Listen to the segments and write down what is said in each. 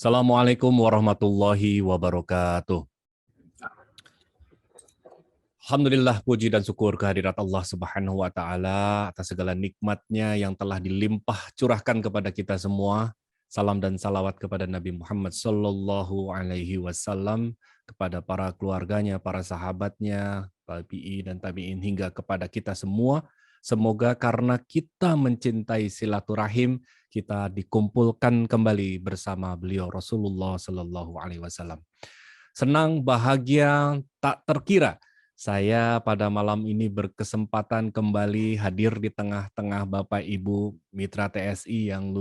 Assalamualaikum warahmatullahi wabarakatuh. Alhamdulillah, puji dan syukur kehadirat Allah Subhanahu wa Ta'ala atas segala nikmatnya yang telah dilimpah curahkan kepada kita semua. Salam dan salawat kepada Nabi Muhammad Sallallahu Alaihi Wasallam, kepada para keluarganya, para sahabatnya, tabi'in dan tabi'in hingga kepada kita semua. Semoga karena kita mencintai silaturahim, kita dikumpulkan kembali bersama beliau Rasulullah Sallallahu Alaihi Wasallam. Senang, bahagia, tak terkira saya pada malam ini berkesempatan kembali hadir di tengah-tengah Bapak Ibu mitra TSI yang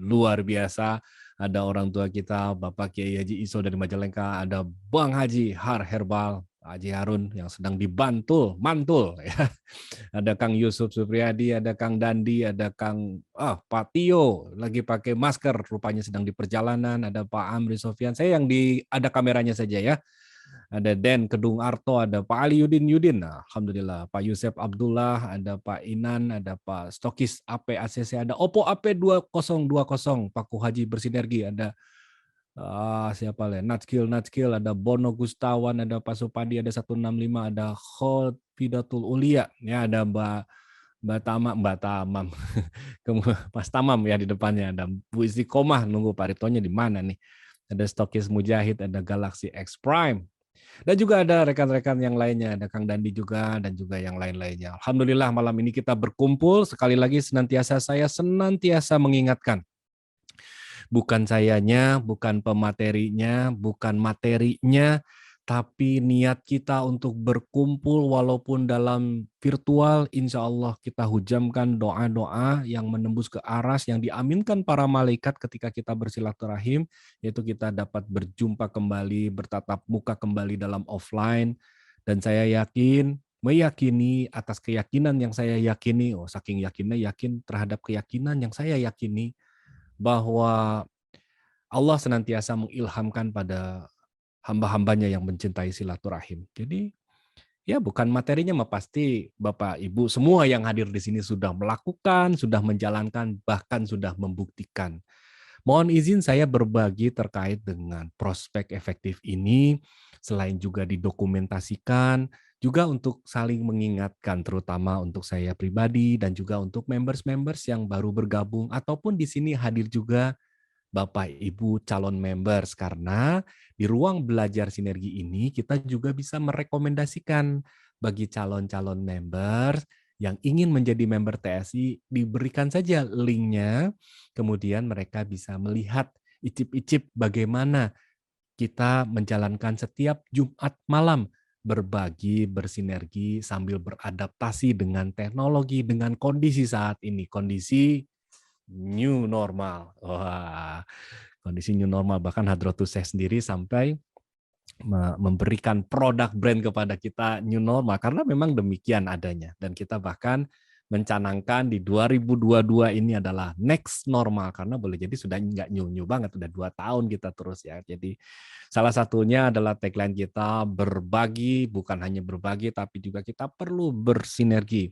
luar biasa. Ada orang tua kita, Bapak Kiai Haji Iso dari Majalengka, ada Bang Haji Har Herbal, Haji Harun yang sedang dibantul, mantul. Ya. Ada Kang Yusuf Supriyadi, ada Kang Dandi, ada Kang Pak Tio, lagi pakai masker, rupanya sedang di perjalanan, ada Pak Amri Sofian, saya yang ada kameranya saja ya. Ada Den Kedung Arto, ada Pak Ali Yudin. Nah, alhamdulillah, Pak Yusef Abdullah, ada Pak Inan, ada Pak Stokis AP ACC, ada Oppo AP 2020, Pak Haji Bersinergi, ada siapa lah? Natskil, ada Bono Gustawan, ada Pak Supadi, ada 165, ada Khofidatul Ulia, ya ada Mbak Tamam, Mas Tamam ya di depannya, ada Bu Istiqomah, nunggu Pak Ritonya di mana nih? Ada Stokis Mujahid, ada Galaxy X Prime. Dan juga ada rekan-rekan yang lainnya, ada Kang Dandi juga, dan juga yang lain-lainnya. Alhamdulillah malam ini kita berkumpul, sekali lagi saya senantiasa mengingatkan. Bukan sayanya, bukan pematerinya, bukan materinya, tapi niat kita untuk berkumpul walaupun dalam virtual, insya Allah kita hujamkan doa-doa yang menembus ke aras, yang diaminkan para malaikat ketika kita bersilaturahim, yaitu kita dapat berjumpa kembali, bertatap muka kembali dalam offline, dan saya meyakini atas keyakinan yang saya yakini, saking yakinnya yakin terhadap keyakinan yang saya yakini, bahwa Allah senantiasa mengilhamkan pada hamba-hambanya yang mencintai silaturahim. Jadi ya bukan materinya mah pasti Bapak Ibu semua yang hadir di sini sudah melakukan, sudah menjalankan, bahkan sudah membuktikan. Mohon izin saya berbagi terkait dengan prospek efektif ini, selain juga didokumentasikan, juga untuk saling mengingatkan, terutama untuk saya pribadi dan juga untuk members-members yang baru bergabung, ataupun di sini hadir juga Bapak Ibu calon members, karena di ruang belajar sinergi ini kita juga bisa merekomendasikan bagi calon-calon members yang ingin menjadi member TSI, diberikan saja linknya, kemudian mereka bisa melihat icip-icip bagaimana kita menjalankan setiap Jumat malam, berbagi, bersinergi, sambil beradaptasi dengan teknologi, dengan kondisi saat ini, kondisi new normal. Wah, kondisi new normal, bahkan Hadratus Syekh sendiri sampai memberikan produk brand kepada kita new normal, karena memang demikian adanya. Dan kita bahkan mencanangkan di 2022 ini adalah next normal, karena boleh jadi sudah nggak new banget, udah 2 tahun kita terus ya. Jadi salah satunya adalah tagline kita, berbagi, bukan hanya berbagi, tapi juga kita perlu bersinergi.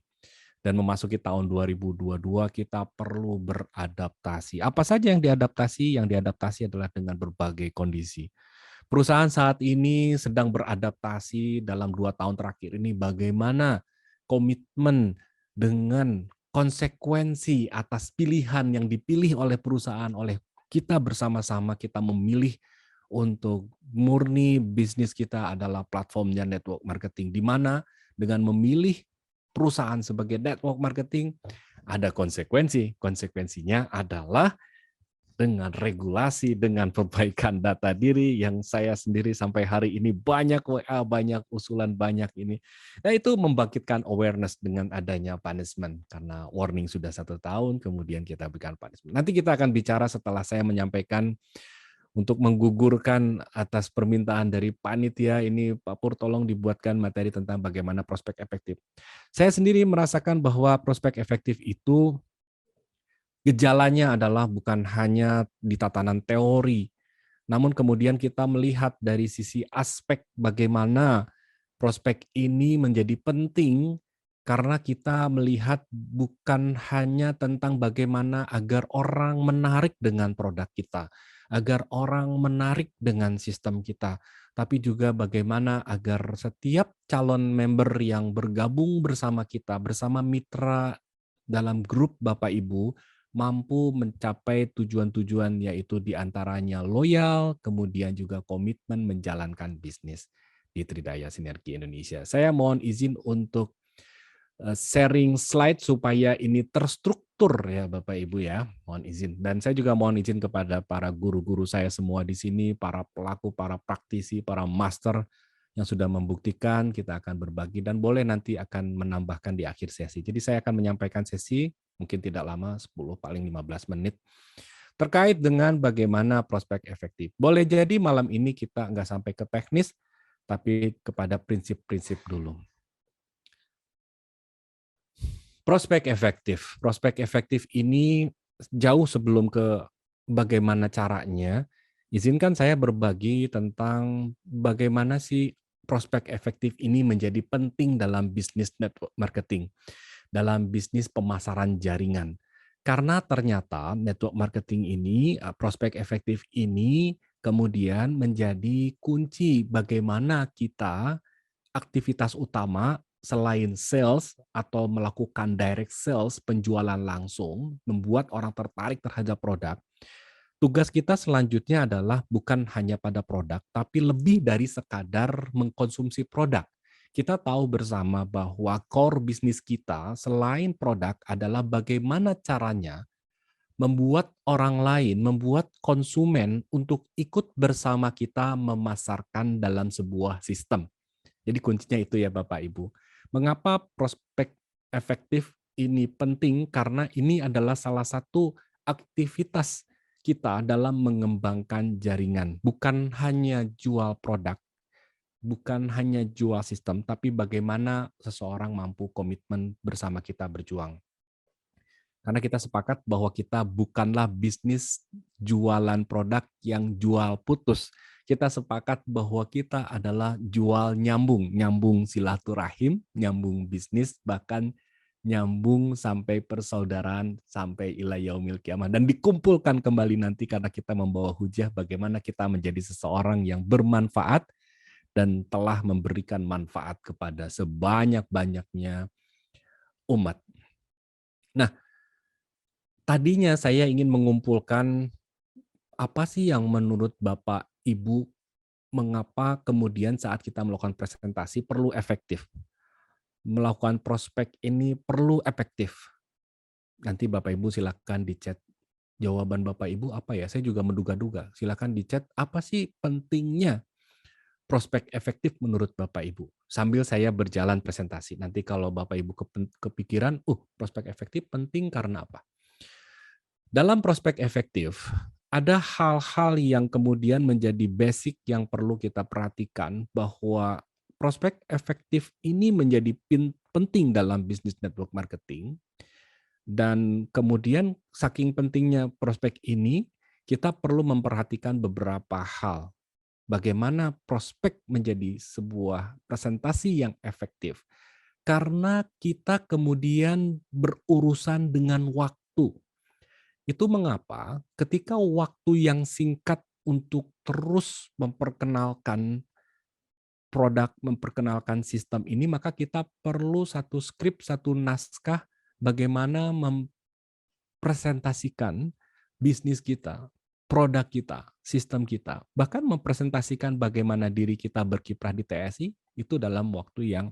Dan memasuki tahun 2022 kita perlu beradaptasi. Apa saja yang diadaptasi? Yang diadaptasi adalah dengan berbagai kondisi. Perusahaan saat ini sedang beradaptasi dalam 2 tahun terakhir ini, bagaimana komitmen dengan konsekuensi atas pilihan yang dipilih oleh perusahaan, oleh kita bersama-sama, kita memilih untuk murni bisnis kita adalah platformnya network marketing, di mana dengan memilih perusahaan sebagai network marketing ada konsekuensi. Konsekuensinya adalah dengan regulasi, dengan perbaikan data diri yang saya sendiri sampai hari ini banyak WA, banyak usulan, banyak ini. Nah itu membangkitkan awareness dengan adanya punishment. Karena warning sudah 1 tahun, kemudian kita berikan punishment. Nanti kita akan bicara setelah saya menyampaikan untuk menggugurkan atas permintaan dari panitia ini, Pak Pur tolong dibuatkan materi tentang bagaimana prospek efektif. Saya sendiri merasakan bahwa prospek efektif itu gejalanya adalah bukan hanya di tatanan teori, namun kemudian kita melihat dari sisi aspek bagaimana prospek ini menjadi penting, karena kita melihat bukan hanya tentang bagaimana agar orang menarik dengan produk kita, agar orang menarik dengan sistem kita, tapi juga bagaimana agar setiap calon member yang bergabung bersama kita, bersama mitra dalam grup Bapak Ibu, mampu mencapai tujuan-tujuan yaitu diantaranya loyal, kemudian juga komitmen menjalankan bisnis di Tridaya Sinergi Indonesia. Saya mohon izin untuk sharing slide supaya ini terstruktur ya Bapak Ibu ya, mohon izin. Dan saya juga mohon izin kepada para guru-guru saya semua di sini, para pelaku, para praktisi, para master yang sudah membuktikan kita akan berbagi dan boleh nanti akan menambahkan di akhir sesi. Jadi saya akan menyampaikan sesi mungkin tidak lama 10 paling 15 menit terkait dengan bagaimana prospek efektif. Boleh jadi malam ini kita nggak sampai ke teknis, tapi kepada prinsip-prinsip dulu. Prospek efektif. Prospek efektif ini jauh sebelum ke bagaimana caranya, izinkan saya berbagi tentang bagaimana sih prospek efektif ini menjadi penting dalam bisnis network marketing, dalam bisnis pemasaran jaringan. Karena ternyata network marketing ini, prospek efektif ini kemudian menjadi kunci bagaimana kita aktivitas utama selain sales atau melakukan direct sales, penjualan langsung, membuat orang tertarik terhadap produk, tugas kita selanjutnya adalah bukan hanya pada produk, tapi lebih dari sekadar mengkonsumsi produk. Kita tahu bersama bahwa core bisnis kita selain produk adalah bagaimana caranya membuat orang lain, membuat konsumen untuk ikut bersama kita memasarkan dalam sebuah sistem. Jadi kuncinya itu ya Bapak Ibu. Mengapa prospek efektif ini penting? Karena ini adalah salah satu aktivitas kita dalam mengembangkan jaringan. Bukan hanya jual produk, bukan hanya jual sistem, tapi bagaimana seseorang mampu komitmen bersama kita berjuang. Karena kita sepakat bahwa kita bukanlah bisnis jualan produk yang jual putus. Kita sepakat bahwa kita adalah jual nyambung, nyambung silaturahim, nyambung bisnis, bahkan nyambung sampai persaudaraan, sampai ila yaumil kiamah. Dan dikumpulkan kembali nanti karena kita membawa hujah bagaimana kita menjadi seseorang yang bermanfaat dan telah memberikan manfaat kepada sebanyak-banyaknya umat. Nah, tadinya saya ingin mengumpulkan apa sih yang menurut Bapak, Ibu, mengapa kemudian saat kita melakukan presentasi perlu efektif. Melakukan prospek ini perlu efektif. Nanti Bapak Ibu silakan di chat jawaban Bapak Ibu apa ya, saya juga menduga-duga. Silakan di chat apa sih pentingnya prospek efektif menurut Bapak Ibu. Sambil saya berjalan presentasi. Nanti kalau Bapak Ibu kepikiran, prospek efektif penting karena apa? Dalam prospek efektif, ada hal-hal yang kemudian menjadi basic yang perlu kita perhatikan bahwa prospek efektif ini menjadi penting dalam bisnis network marketing dan kemudian saking pentingnya prospek ini, kita perlu memperhatikan beberapa hal. Bagaimana prospek menjadi sebuah presentasi yang efektif. Karena kita kemudian berurusan dengan waktu. Itu mengapa ketika waktu yang singkat untuk terus memperkenalkan produk, memperkenalkan sistem ini, maka kita perlu satu skrip, satu naskah bagaimana mempresentasikan bisnis kita, produk kita, sistem kita. Bahkan mempresentasikan bagaimana diri kita berkiprah di TSI itu dalam waktu yang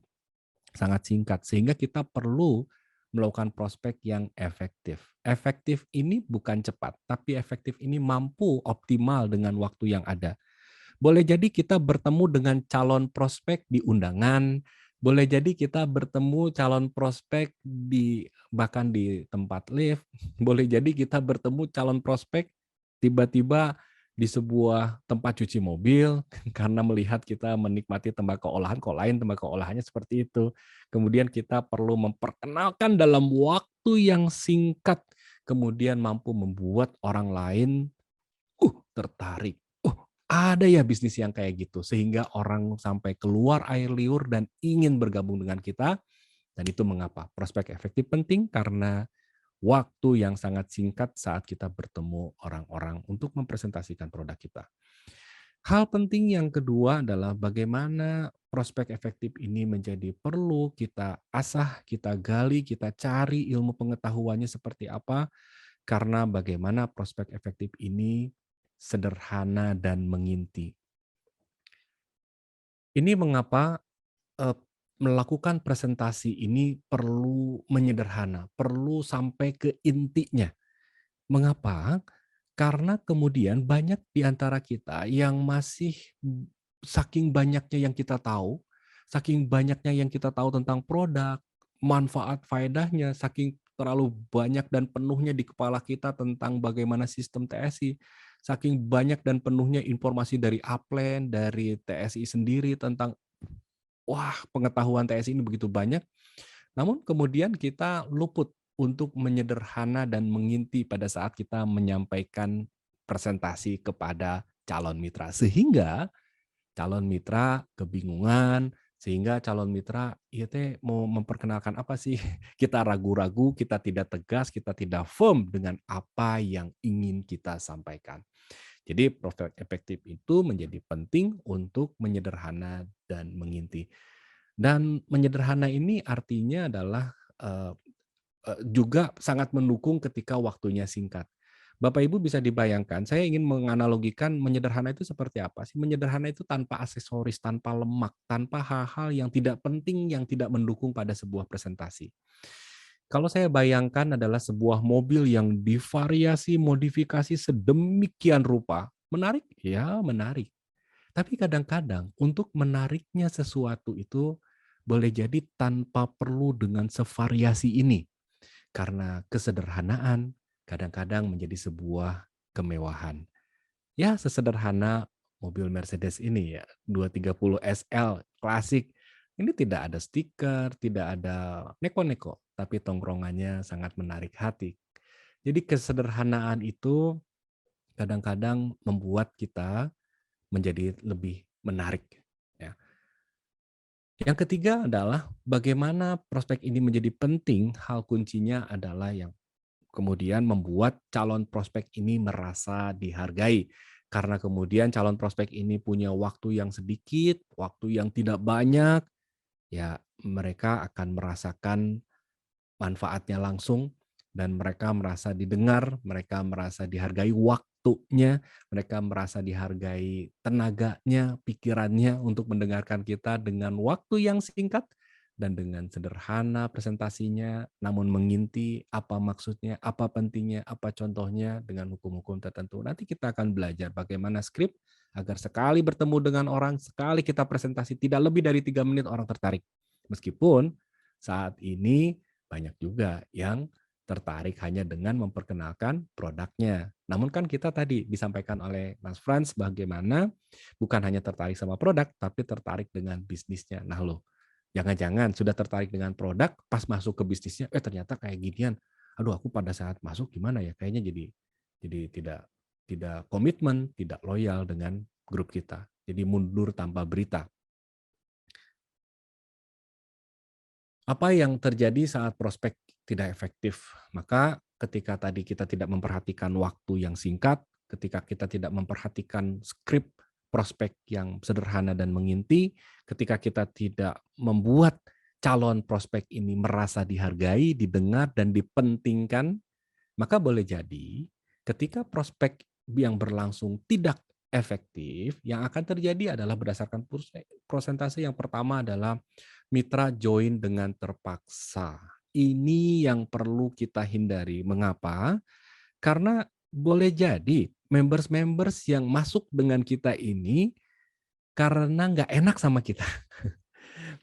sangat singkat. Sehingga kita perlu melakukan prospek yang efektif. Efektif ini bukan cepat, tapi efektif ini mampu optimal dengan waktu yang ada. Boleh jadi kita bertemu dengan calon prospek di undangan, boleh jadi kita bertemu calon prospek bahkan di tempat lift, boleh jadi kita bertemu calon prospek tiba-tiba di sebuah tempat cuci mobil karena melihat kita menikmati tembakau olahan, kok lain tembakau olahannya seperti itu. Kemudian kita perlu memperkenalkan dalam waktu yang singkat, kemudian mampu membuat orang lain tertarik. Ada ya bisnis yang kayak gitu, sehingga orang sampai keluar air liur dan ingin bergabung dengan kita. Dan itu mengapa prospek efektif penting, karena waktu yang sangat singkat saat kita bertemu orang-orang untuk mempresentasikan produk kita. Hal penting yang kedua adalah bagaimana prospek efektif ini menjadi perlu kita asah, kita gali, kita cari ilmu pengetahuannya seperti apa, karena bagaimana prospek efektif ini sederhana dan menginti. Ini mengapa eee, melakukan presentasi ini perlu menyederhana, perlu sampai ke intinya. Mengapa? Karena kemudian banyak di antara kita yang masih saking banyaknya yang kita tahu, saking banyaknya yang kita tahu tentang produk, manfaat faedahnya, saking terlalu banyak dan penuhnya di kepala kita tentang bagaimana sistem TSI, saking banyak dan penuhnya informasi dari Upland, dari TSI sendiri tentang wah, pengetahuan TSI ini begitu banyak, namun kemudian kita luput untuk menyederhana dan menginti pada saat kita menyampaikan presentasi kepada calon mitra. Sehingga calon mitra kebingungan, sehingga calon mitra, "Ieu teh mau memperkenalkan apa sih?" Kita ragu-ragu, kita tidak tegas, kita tidak firm dengan apa yang ingin kita sampaikan. Jadi prospek efektif itu menjadi penting untuk menyederhana dan menginti. Dan menyederhana ini artinya adalah, eee juga sangat mendukung ketika waktunya singkat. Bapak Ibu bisa dibayangkan, saya ingin menganalogikan menyederhana itu seperti apa sih? Menyederhana itu tanpa aksesoris, tanpa lemak, tanpa hal-hal yang tidak penting, yang tidak mendukung pada sebuah presentasi. Kalau saya bayangkan adalah sebuah mobil yang divariasi, modifikasi sedemikian rupa, menarik? Ya menarik. Tapi kadang-kadang untuk menariknya sesuatu itu boleh jadi tanpa perlu dengan sevariasi ini. Karena kesederhanaan kadang-kadang menjadi sebuah kemewahan. Ya sesederhana mobil Mercedes ini ya, 230 SL klasik. Ini tidak ada stiker, tidak ada neko-neko, tapi tongkrongannya sangat menarik hati. Jadi kesederhanaan itu kadang-kadang membuat kita menjadi lebih menarik, ya. Yang ketiga adalah bagaimana prospek ini menjadi penting, hal kuncinya adalah yang kemudian membuat calon prospek ini merasa dihargai. Karena kemudian calon prospek ini punya waktu yang sedikit, waktu yang tidak banyak, ya mereka akan merasakan manfaatnya langsung dan mereka merasa didengar, mereka merasa dihargai waktunya, mereka merasa dihargai tenaganya, pikirannya untuk mendengarkan kita dengan waktu yang singkat dan dengan sederhana presentasinya, namun menginti apa maksudnya, apa pentingnya, apa contohnya dengan hukum-hukum tertentu. Nanti kita akan belajar bagaimana skrip agar sekali bertemu dengan orang, sekali kita presentasi tidak lebih dari 3 menit orang tertarik. Meskipun saat ini banyak juga yang tertarik hanya dengan memperkenalkan produknya. Namun kan kita tadi disampaikan oleh Mas Frans bagaimana bukan hanya tertarik sama produk, tapi tertarik dengan bisnisnya. Nah loh, jangan-jangan sudah tertarik dengan produk, pas masuk ke bisnisnya, ternyata kayak ginian. Aduh aku pada saat masuk gimana ya? Kayaknya jadi tidak tidak komitmen, tidak loyal dengan grup kita. Jadi mundur tanpa berita. Apa yang terjadi saat prospek tidak efektif? Maka ketika tadi kita tidak memperhatikan waktu yang singkat, ketika kita tidak memperhatikan skrip prospek yang sederhana dan menginti, ketika kita tidak membuat calon prospek ini merasa dihargai, didengar, dan dipentingkan, maka boleh jadi ketika prospek yang berlangsung tidak efektif, yang akan terjadi adalah berdasarkan prosentase yang pertama adalah mitra join dengan terpaksa. Ini yang perlu kita hindari. Mengapa? Karena boleh jadi members-members yang masuk dengan kita ini karena nggak enak sama kita.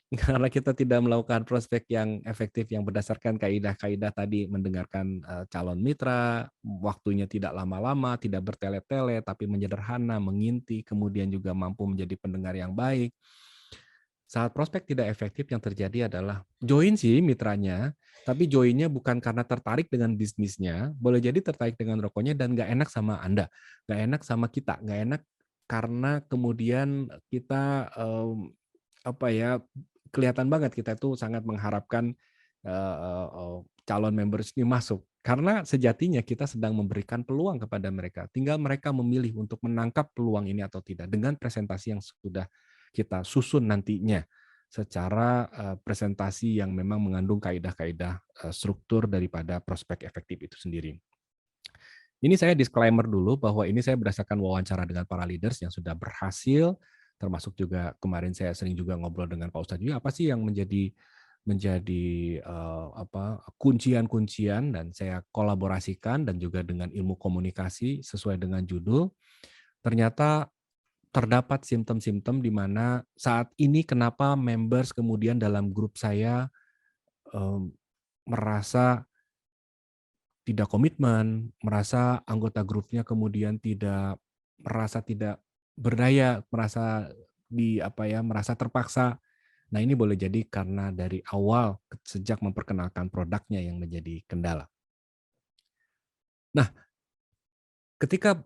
Karena kita tidak melakukan prospek yang efektif yang berdasarkan kaidah-kaidah tadi, mendengarkan, calon mitra, waktunya tidak lama-lama, tidak bertele-tele, tapi menyederhana, menginti, kemudian juga mampu menjadi pendengar yang baik. Saat prospek tidak efektif yang terjadi adalah join sih mitranya, tapi joinnya bukan karena tertarik dengan bisnisnya, boleh jadi tertarik dengan rokoknya dan nggak enak sama Anda, nggak enak sama kita, nggak enak karena kemudian kita, apa ya, kelihatan banget kita itu sangat mengharapkan, calon members ini masuk. Karena sejatinya kita sedang memberikan peluang kepada mereka. Tinggal mereka memilih untuk menangkap peluang ini atau tidak dengan presentasi yang sudah kita susun nantinya secara presentasi yang memang mengandung kaidah-kaidah struktur daripada prospek efektif itu sendiri. Ini saya disclaimer dulu bahwa ini saya berdasarkan wawancara dengan para leaders yang sudah berhasil, termasuk juga kemarin saya sering juga ngobrol dengan Pak Ustadz juga, apa sih yang menjadi kuncian-kuncian, dan saya kolaborasikan dan juga dengan ilmu komunikasi sesuai dengan judul. Ternyata terdapat simptom-simptom di mana saat ini kenapa members kemudian dalam grup saya merasa tidak komitmen, merasa anggota grupnya kemudian merasa tidak berdaya, merasa terpaksa. Nah, ini boleh jadi karena dari awal sejak memperkenalkan produknya yang menjadi kendala. Nah, ketika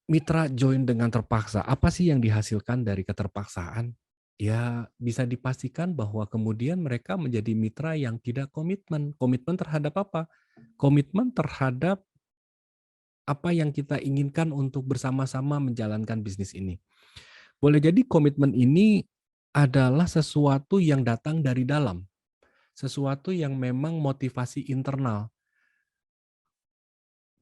mitra join dengan terpaksa, apa sih yang dihasilkan dari keterpaksaan? Ya, bisa dipastikan bahwa kemudian mereka menjadi mitra yang tidak komitmen. Komitmen terhadap apa? Komitmen terhadap apa yang kita inginkan untuk bersama-sama menjalankan bisnis ini. Boleh jadi komitmen ini adalah sesuatu yang datang dari dalam, sesuatu yang memang motivasi internal.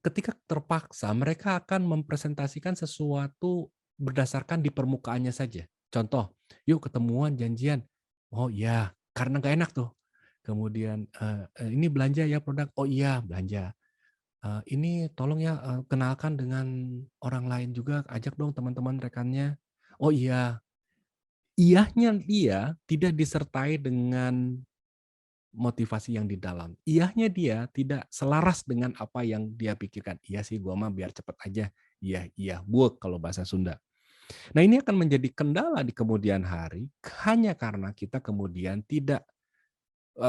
Ketika terpaksa, mereka akan mempresentasikan sesuatu berdasarkan di permukaannya saja. Contoh, yuk ketemuan, janjian. Oh iya, karena nggak enak tuh. Kemudian, ini belanja ya produk, oh iya belanja. Ini tolong ya, kenalkan dengan orang lain juga, ajak dong teman-teman rekannya. Oh iya, iyahnya dia tidak disertai dengan motivasi yang di dalam. Iyahnya dia tidak selaras dengan apa yang dia pikirkan. Iya sih, gua mah biar cepet aja. Iya, iya, buek kalau bahasa Sunda. Nah, ini akan menjadi kendala di kemudian hari hanya karena kita kemudian tidak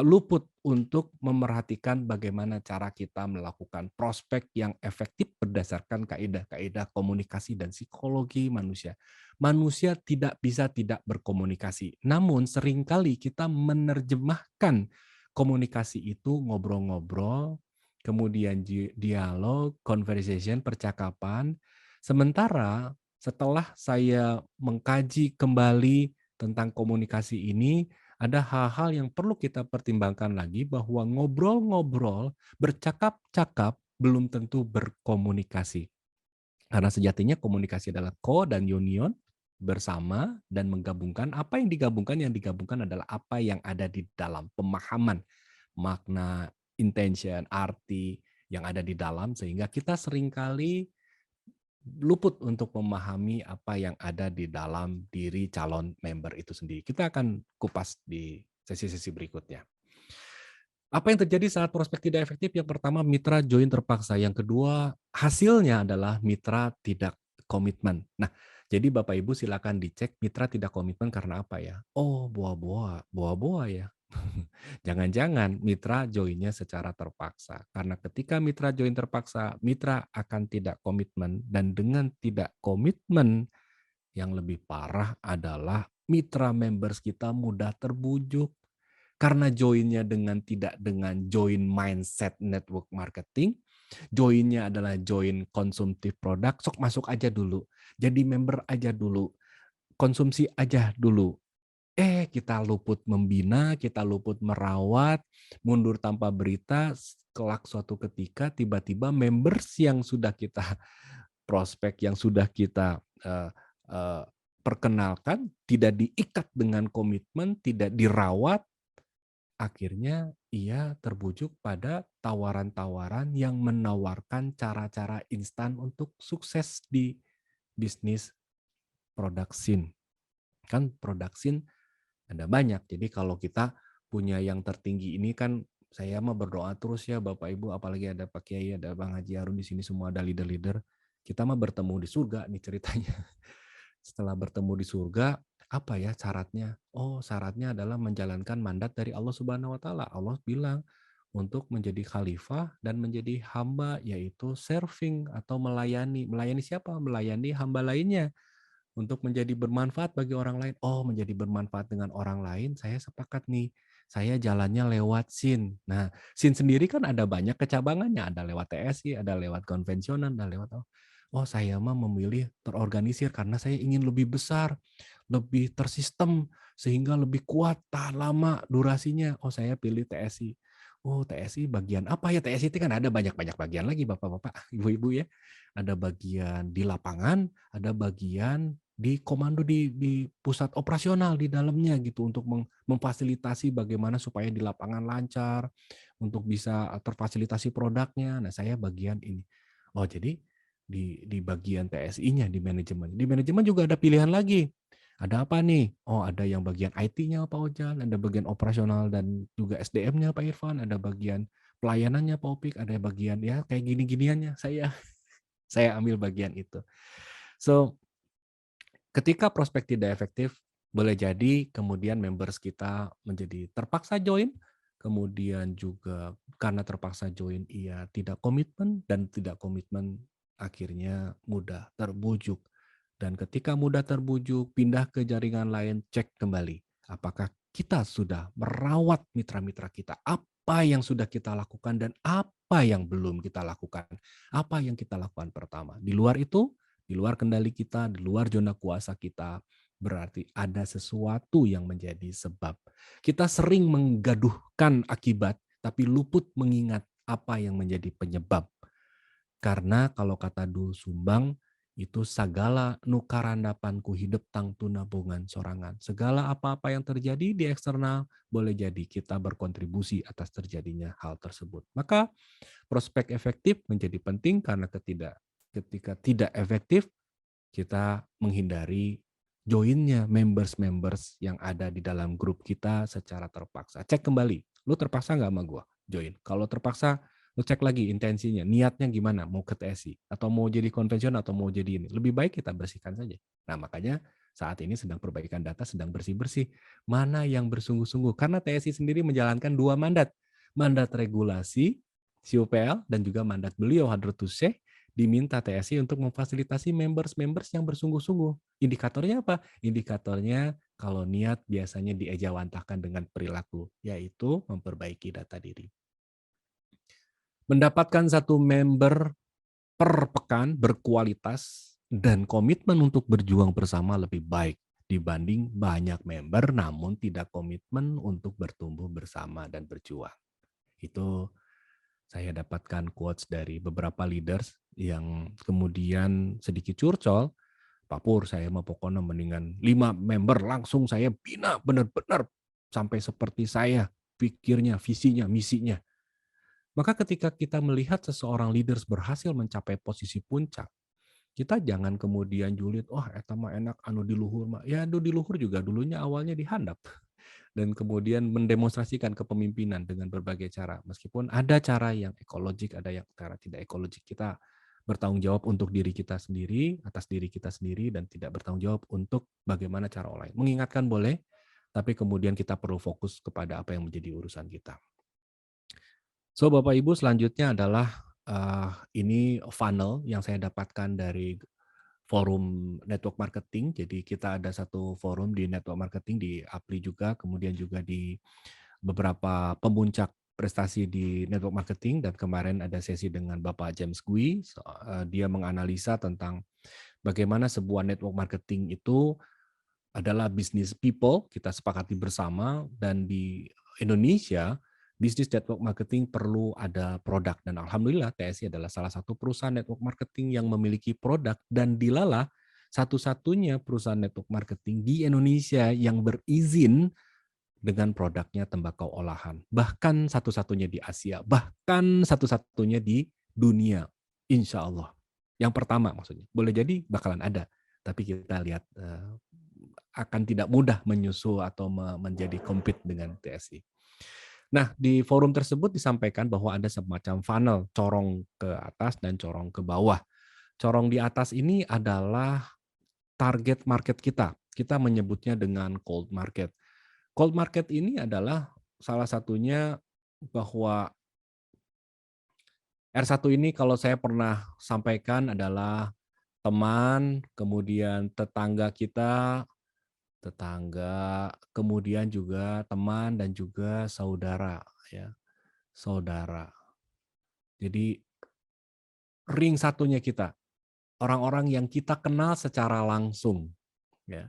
luput untuk memerhatikan bagaimana cara kita melakukan prospek yang efektif berdasarkan kaidah-kaidah komunikasi dan psikologi manusia. Manusia tidak bisa tidak berkomunikasi, namun seringkali kita menerjemahkan komunikasi itu ngobrol-ngobrol, kemudian dialog, conversation, percakapan. Sementara setelah saya mengkaji kembali tentang komunikasi ini, ada hal-hal yang perlu kita pertimbangkan lagi bahwa ngobrol-ngobrol, bercakap-cakap belum tentu berkomunikasi. Karena sejatinya komunikasi adalah ko dan union, bersama dan menggabungkan. Apa yang digabungkan adalah apa yang ada di dalam pemahaman, makna, intention, arti yang ada di dalam, sehingga kita seringkali luput untuk memahami apa yang ada di dalam diri calon member itu sendiri. Kita akan kupas di sesi-sesi berikutnya. Apa yang terjadi saat prospek tidak efektif? Yang pertama, mitra join terpaksa. Yang kedua, hasilnya adalah mitra tidak komitmen. Nah, jadi Bapak Ibu silakan dicek mitra tidak komitmen karena apa ya? Oh, buah-buah ya. Jangan-jangan mitra joinnya secara terpaksa. Karena ketika mitra join terpaksa, mitra akan tidak komitmen. Dan dengan tidak komitmen, yang lebih parah adalah mitra members kita mudah terbujuk. Karena joinnya tidak dengan join mindset network marketing, joinnya adalah join konsumtif produk, sok masuk aja dulu. Jadi member aja dulu, konsumsi aja dulu. Kita luput membina, kita luput merawat, mundur tanpa berita, kelak suatu ketika tiba-tiba members yang sudah kita prospek, yang sudah kita perkenalkan, tidak diikat dengan komitmen, tidak dirawat, akhirnya ia terbujuk pada tawaran-tawaran yang menawarkan cara-cara instan untuk sukses di bisnis produk SIN. Kan produk SIN ada banyak. Jadi kalau kita punya yang tertinggi ini kan, saya mah berdoa terus ya Bapak Ibu, apalagi ada Pak Kiai, ada Bang Haji Harun di sini, semua ada leader-leader. Kita mah bertemu di surga nih ceritanya. Setelah bertemu di surga, apa ya syaratnya? Oh, syaratnya adalah menjalankan mandat dari Allah Subhanahu wa taala. Allah bilang untuk menjadi khalifah dan menjadi hamba, yaitu serving atau melayani. Melayani siapa? Melayani hamba lainnya. Untuk menjadi bermanfaat bagi orang lain. Oh, menjadi bermanfaat dengan orang lain, saya sepakat nih. saya jalannya lewat SIN. Nah, SIN sendiri kan ada banyak kecabangannya, ada lewat TSI, ada lewat konvensional, ada lewat apa. Oh, saya mah memilih terorganisir karena saya ingin lebih besar, lebih tersistem, sehingga lebih kuat, tahan lama durasinya. Oh, saya pilih TSI. Oh, TSI bagian apa ya? TSI itu kan ada banyak-banyak bagian lagi, Bapak-bapak, Ibu-ibu ya. Ada bagian di lapangan, ada bagian di komando di pusat operasional di dalamnya gitu untuk memfasilitasi bagaimana supaya di lapangan lancar, untuk bisa terfasilitasi produknya. Nah, saya bagian ini. Oh, jadi di bagian TSI-nya, di manajemen. Di manajemen juga ada pilihan lagi. Ada apa nih? Oh, ada yang bagian IT-nya Pak Ojan, ada bagian operasional dan juga SDM-nya Pak Irfan, ada bagian pelayanannya Pak Opik, ada bagian ya kayak gini-giniannya. Saya ambil bagian itu. So, ketika prospek tidak efektif, boleh jadi kemudian members kita menjadi terpaksa join, kemudian juga karena terpaksa join ia tidak komitmen, dan tidak komitmen akhirnya mudah terbujuk. Dan ketika mudah terbujuk, pindah ke jaringan lain, cek kembali. Apakah kita sudah merawat mitra-mitra kita? Apa yang sudah kita lakukan dan apa yang belum kita lakukan? Apa yang kita lakukan pertama? Di luar itu, di luar kendali kita, di luar zona kuasa kita, berarti ada sesuatu yang menjadi sebab. Kita sering menggaduhkan akibat, tapi luput mengingat apa yang menjadi penyebab. Karena kalau kata Doel Sumbang, itu segala nukarandapanku hidup tang tunabungan sorangan. Segala apa-apa yang terjadi di eksternal, boleh jadi kita berkontribusi atas terjadinya hal tersebut. Maka prospek efektif menjadi penting karena ketika tidak efektif, kita menghindari joinnya members-members yang ada di dalam grup kita secara terpaksa. Cek kembali, lu terpaksa nggak sama gua join? Kalau terpaksa, lu cek lagi intensinya, niatnya gimana, mau ke TSI, atau mau jadi konvensional, atau mau jadi ini. Lebih baik kita bersihkan saja. Nah, makanya saat ini sedang perbaikan data, sedang bersih-bersih. Mana yang bersungguh-sungguh? Karena TSI sendiri menjalankan 2 mandat. Mandat regulasi, CUPL, dan juga mandat beliau, Hadratus Syekh, diminta TSI untuk memfasilitasi members-members yang bersungguh-sungguh. Indikatornya apa? Indikatornya kalau niat biasanya diejawantahkan dengan perilaku, yaitu memperbaiki data diri. Mendapatkan 1 member per pekan berkualitas dan komitmen untuk berjuang bersama lebih baik dibanding banyak member namun tidak komitmen untuk bertumbuh bersama dan berjuang. Itu saya dapatkan quotes dari beberapa leaders yang kemudian sedikit curcol, Pak Pur, saya mah pokoknya mendingan 5 member langsung saya bina benar-benar sampai seperti saya, pikirnya, visinya, misinya. Maka ketika kita melihat seseorang leaders berhasil mencapai posisi puncak, kita jangan kemudian julid, "Oh, eta mah enak anu di luhur mah." Ya, anu di luhur juga dulunya awalnya dihandap. Dan kemudian mendemonstrasikan kepemimpinan dengan berbagai cara. Meskipun ada cara yang ekologik, ada yang cara tidak ekologik. Kita bertanggung jawab untuk diri kita sendiri, atas diri kita sendiri, dan tidak bertanggung jawab untuk bagaimana cara orang lain. Mengingatkan boleh, tapi kemudian kita perlu fokus kepada apa yang menjadi urusan kita. So, Bapak Ibu, selanjutnya adalah ini funnel yang saya dapatkan dari forum network marketing. Jadi kita ada satu forum di network marketing di Apli juga, kemudian juga di beberapa pemuncak prestasi di network marketing, dan kemarin ada sesi dengan Bapak James Gui. Dia menganalisa tentang bagaimana sebuah network marketing itu adalah business people, kita sepakati bersama, dan di Indonesia bisnis network marketing perlu ada produk, dan alhamdulillah TSI adalah salah satu perusahaan network marketing yang memiliki produk, dan dilala satu-satunya perusahaan network marketing di Indonesia yang berizin dengan produknya tembakau olahan. Bahkan satu-satunya di Asia, bahkan satu-satunya di dunia, insya Allah. Yang pertama maksudnya, boleh jadi bakalan ada, tapi kita lihat akan tidak mudah menyusul atau menjadi compete dengan TSI. Nah, di forum tersebut disampaikan bahwa ada semacam funnel, corong ke atas dan corong ke bawah. Corong di atas ini adalah target market kita. Kita menyebutnya dengan cold market. Cold market ini adalah salah satunya bahwa R1 ini kalau saya pernah sampaikan adalah teman, kemudian tetangga kita, tetangga, kemudian juga teman dan juga saudara ya, saudara. Jadi ring satunya kita, orang-orang yang kita kenal secara langsung ya.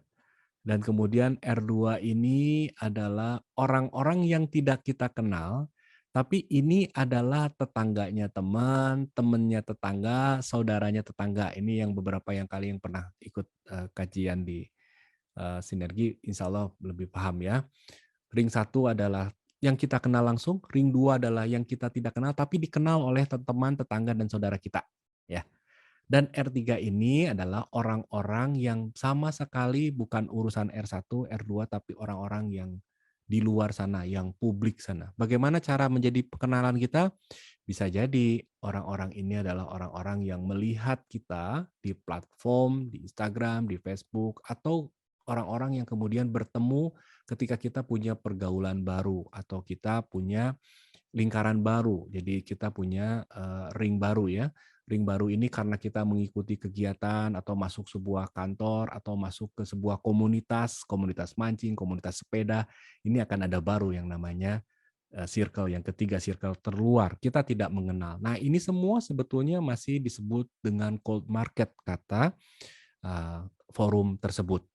Dan kemudian R2 ini adalah orang-orang yang tidak kita kenal, tapi ini adalah tetangganya teman, temannya tetangga, saudaranya tetangga. Ini yang beberapa yang kali yang pernah ikut kajian di sinergi, insya Allah lebih paham ya. Ring satu adalah yang kita kenal langsung, ring dua adalah yang kita tidak kenal, tapi dikenal oleh teman, tetangga, dan saudara kita. Ya. Dan R3 ini adalah orang-orang yang sama sekali bukan urusan R1, R2, tapi orang-orang yang di luar sana, yang publik sana. Bagaimana cara menjadi pengenalan kita? Bisa jadi orang-orang ini adalah orang-orang yang melihat kita di platform, di Instagram, di Facebook, atau orang-orang yang kemudian bertemu ketika kita punya pergaulan baru atau kita punya lingkaran baru. Jadi kita punya ring baru ya. Ring baru ini karena kita mengikuti kegiatan atau masuk sebuah kantor atau masuk ke sebuah komunitas, komunitas mancing, komunitas sepeda, ini akan ada baru yang namanya circle yang ketiga, circle terluar. Kita tidak mengenal. Nah, ini semua sebetulnya masih disebut dengan cold market kata forum tersebut.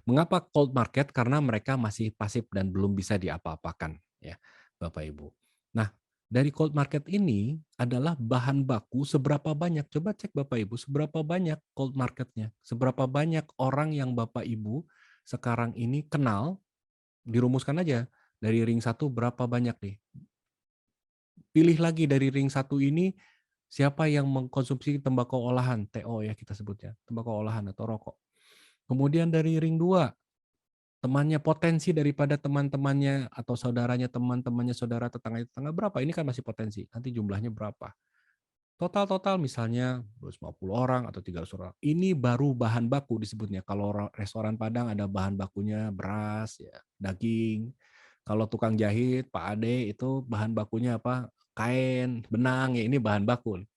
Mengapa cold market? Karena mereka masih pasif dan belum bisa diapa-apakan, ya, Bapak Ibu. Nah, dari cold market ini adalah bahan baku seberapa banyak. Coba cek Bapak Ibu, seberapa banyak cold marketnya, seberapa banyak orang yang Bapak Ibu sekarang ini kenal, dirumuskan aja dari ring satu berapa banyak nih. Pilih lagi dari ring satu ini siapa yang mengkonsumsi tembakau olahan, TO ya kita sebutnya, tembakau olahan atau rokok. Kemudian dari ring 2 temannya potensi daripada teman-temannya atau saudaranya, teman-temannya, saudara, tetangga-tetangga berapa? Ini kan masih potensi, nanti jumlahnya berapa? Total-total misalnya 250 orang atau 300 orang. Ini baru bahan baku disebutnya. Kalau restoran Padang ada bahan bakunya beras, ya, daging. Kalau tukang jahit, Pak Ade itu bahan bakunya apa? Kain, benang, ya ini bahan baku.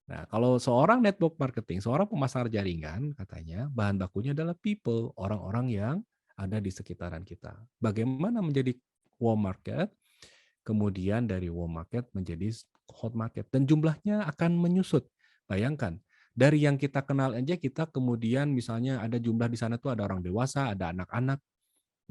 Nah, kalau seorang network marketing, seorang pemasar jaringan, katanya bahan bakunya adalah people, orang-orang yang ada di sekitaran kita. Bagaimana menjadi warm market, kemudian dari warm market menjadi hot market, dan jumlahnya akan menyusut. Bayangkan, dari yang kita kenal aja kita kemudian misalnya ada jumlah di sana tuh ada orang dewasa, ada anak-anak,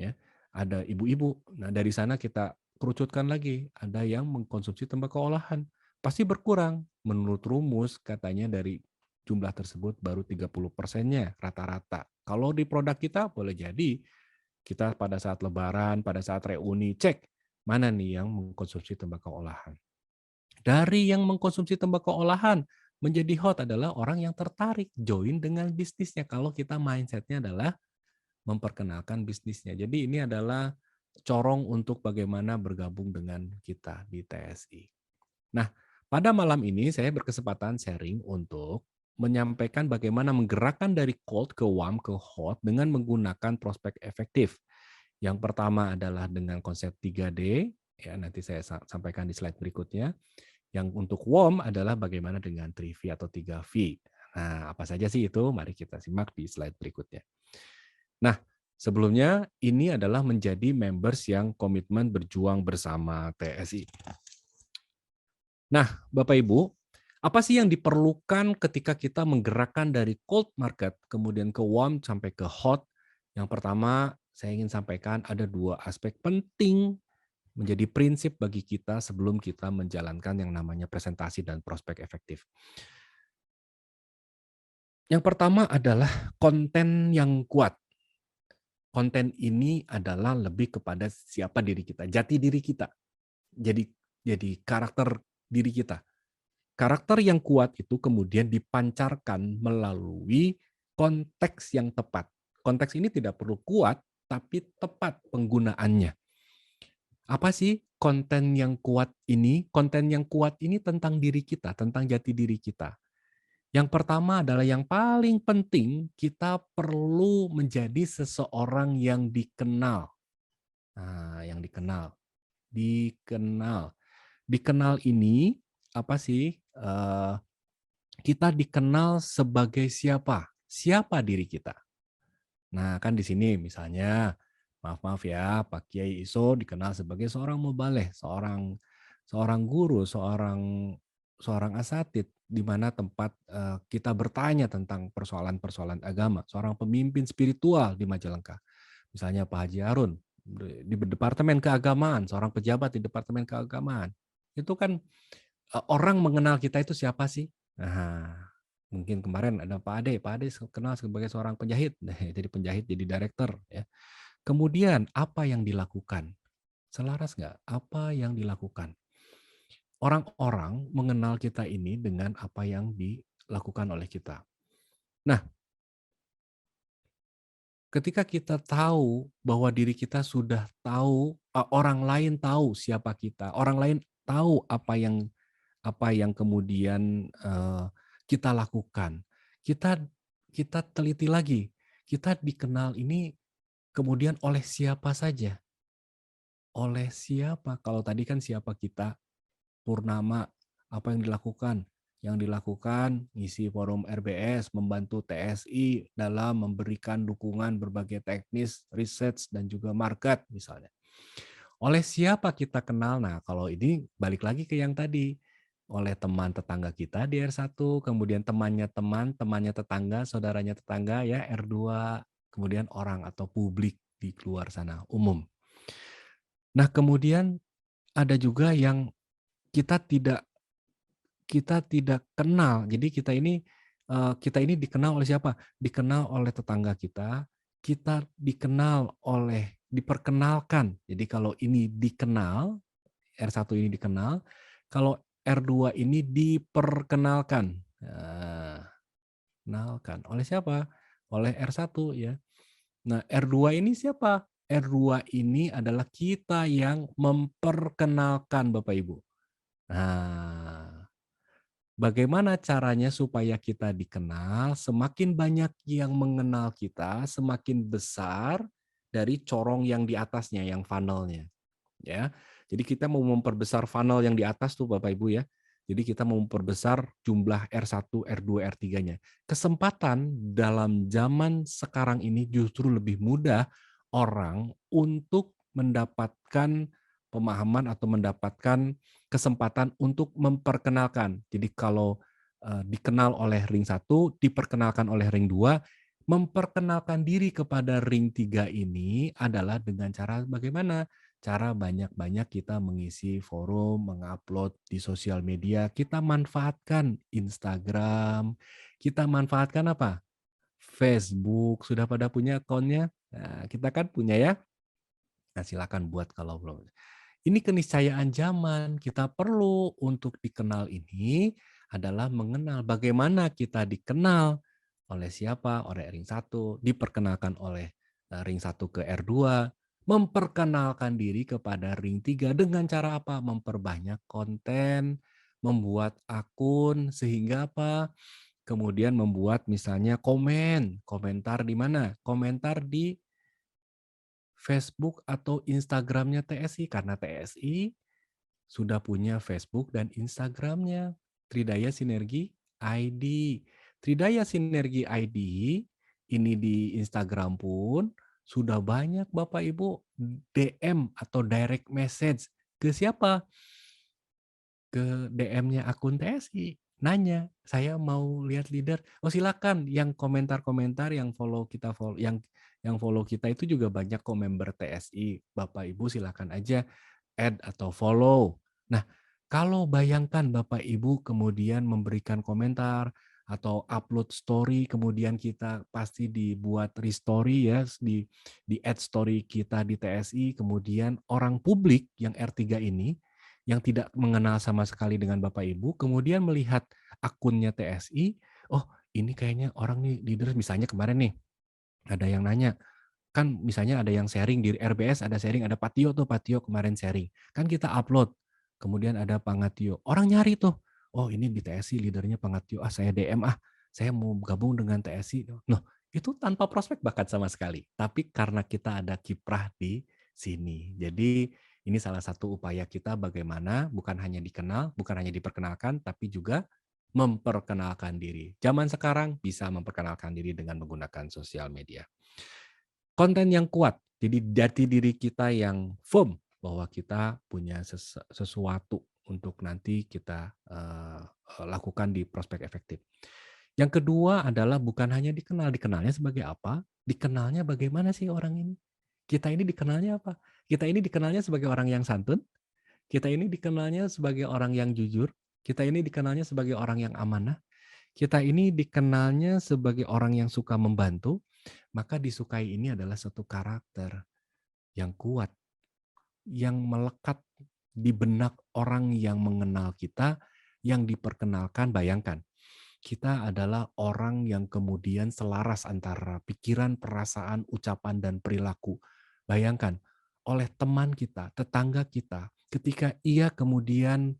ya, ada ibu-ibu. Nah, dari sana kita kerucutkan lagi, ada yang mengkonsumsi tembakau olahan. Pasti berkurang. Menurut rumus katanya dari jumlah tersebut baru 30%-nya rata-rata. Kalau di produk kita boleh jadi kita pada saat lebaran, pada saat reuni, cek mana nih yang mengkonsumsi tembakau olahan. Dari yang mengkonsumsi tembakau olahan menjadi hot adalah orang yang tertarik join dengan bisnisnya. Kalau kita mindsetnya adalah memperkenalkan bisnisnya. Jadi ini adalah corong untuk bagaimana bergabung dengan kita di TSI. Nah, pada malam ini saya berkesempatan sharing untuk menyampaikan bagaimana menggerakkan dari cold ke warm ke hot dengan menggunakan prospek efektif. Yang pertama adalah dengan konsep 3D, ya nanti saya sampaikan di slide berikutnya. Yang untuk warm adalah bagaimana dengan 3V atau 3V. Nah, apa saja sih itu? Mari kita simak di slide berikutnya. Nah, sebelumnya ini adalah menjadi members yang komitmen berjuang bersama TSI. Nah, Bapak Ibu, apa sih yang diperlukan ketika kita menggerakkan dari cold market kemudian ke warm sampai ke hot? Yang pertama, saya ingin sampaikan ada dua aspek penting menjadi prinsip bagi kita sebelum kita menjalankan yang namanya presentasi dan prospek efektif. Yang pertama adalah konten yang kuat. Konten ini adalah lebih kepada siapa diri kita, jati diri kita. Jadi karakter diri kita. Karakter yang kuat itu kemudian dipancarkan melalui konteks yang tepat. Konteks ini tidak perlu kuat, tapi tepat penggunaannya. Apa sih konten yang kuat ini? Konten yang kuat ini tentang diri kita, tentang jati diri kita. Yang pertama adalah yang paling penting, kita perlu menjadi seseorang yang dikenal. Nah, yang dikenal. Dikenal. Dikenal ini apa sih? Kita dikenal sebagai siapa? Siapa diri kita? Nah, kan di sini misalnya, maaf-maaf ya, Pak Kiai Iso dikenal sebagai seorang mubaleh, seorang seorang guru, seorang seorang asatidz di mana tempat, kita bertanya tentang persoalan-persoalan agama, seorang pemimpin spiritual di Majalengka. Misalnya Pak Haji Harun, di Departemen Keagamaan, seorang pejabat di Departemen Keagamaan. Itu kan, orang mengenal kita itu siapa sih? Nah, mungkin kemarin ada Pak Ade kenal sebagai seorang penjahit, jadi penjahit, jadi direktur ya. Kemudian apa yang dilakukan? Selaras nggak? Apa yang dilakukan? Orang-orang mengenal kita ini dengan apa yang dilakukan oleh kita. Nah, ketika kita tahu bahwa diri kita sudah tahu, orang lain tahu siapa kita, orang lain tahu apa yang kemudian, kita lakukan. Kita kita teliti lagi, kita dikenal ini kemudian oleh siapa saja? Oleh siapa? Kalau tadi kan siapa kita, purnama, apa yang dilakukan? Yang dilakukan ngisi forum RBS, membantu TSI dalam memberikan dukungan berbagai teknis, riset, dan juga market misalnya. Oleh siapa kita kenal? Nah, kalau ini balik lagi ke yang tadi, oleh teman tetangga kita di R1, kemudian temannya teman, temannya tetangga, saudaranya tetangga ya R2, kemudian orang atau publik di luar sana, umum. Nah, kemudian ada juga yang kita tidak kita tidak kenal. Jadi kita ini dikenal oleh siapa? Dikenal oleh tetangga kita dikenal diperkenalkan. Jadi kalau ini dikenal, R1 ini dikenal, kalau R2 ini diperkenalkan. Nah, kenalkan. Oleh siapa? Oleh R1 ya. Nah, R2 ini siapa? R2 ini adalah kita yang memperkenalkan Bapak Ibu. Nah, bagaimana caranya supaya kita dikenal? Semakin banyak yang mengenal kita, semakin besar dari corong yang di atasnya, yang funnel-nya. Ya. Jadi kita mau memperbesar funnel yang di atas tuh Bapak Ibu ya. Jadi kita mau memperbesar jumlah R1, R2, R3-nya. Kesempatan dalam zaman sekarang ini justru lebih mudah orang untuk mendapatkan pemahaman atau mendapatkan kesempatan untuk memperkenalkan. Jadi kalau dikenal oleh ring 1, diperkenalkan oleh ring 2, memperkenalkan diri kepada ring 3 ini adalah dengan cara bagaimana? Cara banyak-banyak kita mengisi forum, mengupload di sosial media, kita manfaatkan Instagram, kita manfaatkan apa? Facebook, sudah pada punya akunnya? Nah, kita kan punya ya? Nah, silakan buat kalau belum. Ini keniscayaan zaman, kita perlu untuk dikenal ini adalah mengenal bagaimana kita dikenal oleh siapa, oleh ring 1, diperkenalkan oleh ring 1 ke R2, memperkenalkan diri kepada ring 3 dengan cara apa? Memperbanyak konten, membuat akun sehingga apa? Kemudian membuat misalnya komentar di mana? Komentar di Facebook atau Instagramnya TSI karena TSI sudah punya Facebook dan Instagramnya. Tridaya Sinergi ID. Tridaya Sinergi ID ini di Instagram pun sudah banyak Bapak Ibu DM atau direct message ke siapa? Ke DM-nya akun TSI. Nanya, saya mau lihat leader. Oh silakan, yang komentar-komentar yang follow kita itu juga banyak kok member TSI. Bapak Ibu silakan aja add atau follow. Nah, kalau bayangkan Bapak Ibu kemudian memberikan komentar atau upload story, kemudian kita pasti dibuat restory ya, di add story kita di TSI, kemudian orang publik yang R3 ini, yang tidak mengenal sama sekali dengan Bapak Ibu, kemudian melihat akunnya TSI, oh ini kayaknya orang nih leader, misalnya kemarin nih, ada yang nanya, kan misalnya ada yang sharing di RBS, ada sharing, ada Pak Tio tuh, Pak Tio kemarin sharing. Kan kita upload, kemudian ada Pak Tio. Orang nyari tuh, oh ini di TSI leadernya Pak Tio, saya DM saya mau gabung dengan TSI. Noh, itu tanpa prospek bakat sama sekali. Tapi karena kita ada kiprah di sini. Jadi ini salah satu upaya kita bagaimana bukan hanya dikenal, bukan hanya diperkenalkan, tapi juga memperkenalkan diri. Zaman sekarang bisa memperkenalkan diri dengan menggunakan sosial media. Konten yang kuat, jadi jati diri kita yang firm bahwa kita punya sesuatu untuk nanti kita lakukan di prospek efektif. Yang kedua adalah bukan hanya dikenal, dikenalnya sebagai apa, dikenalnya bagaimana sih orang ini. Kita ini dikenalnya apa? Kita ini dikenalnya sebagai orang yang santun, kita ini dikenalnya sebagai orang yang jujur, kita ini dikenalnya sebagai orang yang amanah, kita ini dikenalnya sebagai orang yang suka membantu, maka disukai ini adalah satu karakter yang kuat, yang melekat di benak orang yang mengenal kita, yang diperkenalkan. Bayangkan, kita adalah orang yang kemudian selaras antara pikiran, perasaan, ucapan, dan perilaku. Bayangkan, oleh teman kita, tetangga kita, ketika ia kemudian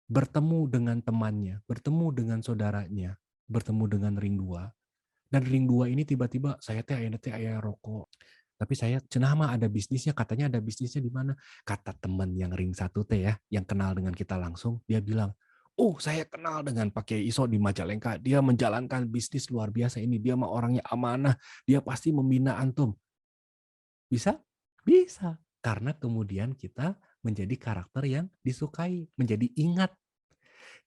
bertemu dengan temannya, bertemu dengan saudaranya, bertemu dengan ring 2, dan ring 2 ini tiba-tiba, saya teh aya rokok. Tapi saya cenah mah ada bisnisnya, katanya ada bisnisnya di mana? Kata teman yang ring 1 teh ya, yang kenal dengan kita langsung, dia bilang, "Oh, saya kenal dengan Pak Kiai Iso di Majalengka. Dia menjalankan bisnis luar biasa ini. Dia mah orangnya amanah. Dia pasti membina antum." Bisa? Bisa. Karena kemudian kita menjadi karakter yang disukai, menjadi ingat.